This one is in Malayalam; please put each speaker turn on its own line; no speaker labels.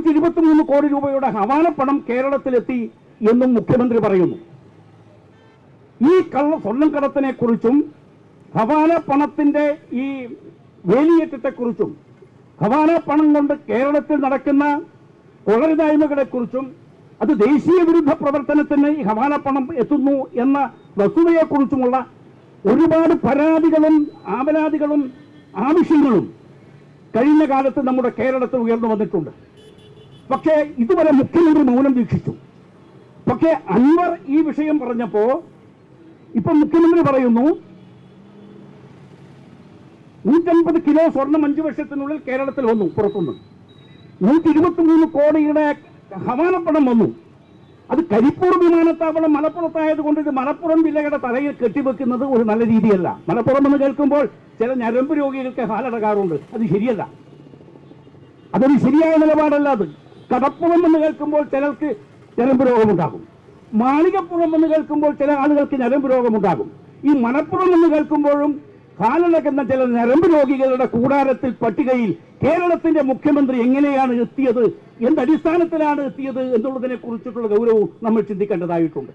123 കോടി രൂപയുടെ ഹവാലപ്പണം കേരളത്തിലെത്തി എന്നും മുഖ്യമന്ത്രി പറയുന്നു. ഈ സ്വർണ്ണം കടത്തിനെ കുറിച്ചും ഹവാല പണത്തിന്റെ ഈ വേലിയേറ്റത്തെക്കുറിച്ചും ഹവാല പണം കൊണ്ട് കേരളത്തിൽ നടക്കുന്ന കൊള്ളരുതായ്മകളെക്കുറിച്ചും അത് ദേശീയ വിരുദ്ധ പ്രവർത്തനത്തിന് ഈ ഹവാല പണം എത്തുന്നു എന്ന വസ്തുതയെക്കുറിച്ചുമുള്ള ഒരുപാട് പരാതികളും ആപരാതികളും ആവശ്യങ്ങളും കഴിഞ്ഞ കാലത്ത് നമ്മുടെ കേരളത്തിൽ ഉയർന്നു വന്നിട്ടുണ്ട്. പക്ഷേ ഇതുവരെ മുഖ്യമന്ത്രി മൗനം വീക്ഷിച്ചു. പക്ഷേ അൻവർ ഈ വിഷയം പറഞ്ഞപ്പോ ഇപ്പൊ മുഖ്യമന്ത്രി പറയുന്നു 150 കിലോ സ്വർണം 5 വർഷത്തിനുള്ളിൽ കേരളത്തിൽ വന്നു. പുറത്തുനിന്ന് 123 കോടിയുടെ ഹവാലപ്പണം വന്നു. അത് കരിപ്പൂർ വിമാനത്താവളം മലപ്പുറത്തായതുകൊണ്ട് ഇത് മലപ്പുറം ജില്ലയുടെ തലയിൽ കെട്ടിവെക്കുന്നത് ഒരു നല്ല രീതിയല്ല. മലപ്പുറം എന്ന് കേൾക്കുമ്പോൾ ചില ഞരമ്പ് രോഗികൾക്ക് ഹാലടക്കാറുണ്ട്. അത് ശരിയല്ല, അതൊരു ശരിയായ നിലപാടല്ല. അത് കടപ്പുറം എന്ന് കേൾക്കുമ്പോൾ ചിലർക്ക് ഞരമ്പ് രോഗമുണ്ടാകും. മാളികപ്പുറം എന്ന് കേൾക്കുമ്പോൾ ചില ആളുകൾക്ക് ഞരമ്പ് രോഗമുണ്ടാകും. ഈ മലപ്പുറം എന്ന് കേൾക്കുമ്പോഴും ഹാലടക്കുന്ന ചില ഞരമ്പ് രോഗികളുടെ കൂടാരത്തിൽ പട്ടികയിൽ കേരളത്തിന്റെ മുഖ്യമന്ത്രി എങ്ങനെയാണ് എത്തിയത്, എന്തടിസ്ഥാനത്തിലാണ് എത്തിയത് എന്നുള്ളതിനെ കുറിച്ചിട്ടുള്ള ഗൗരവവും നമ്മൾ ചിന്തിക്കേണ്ടതായിട്ടുണ്ട്.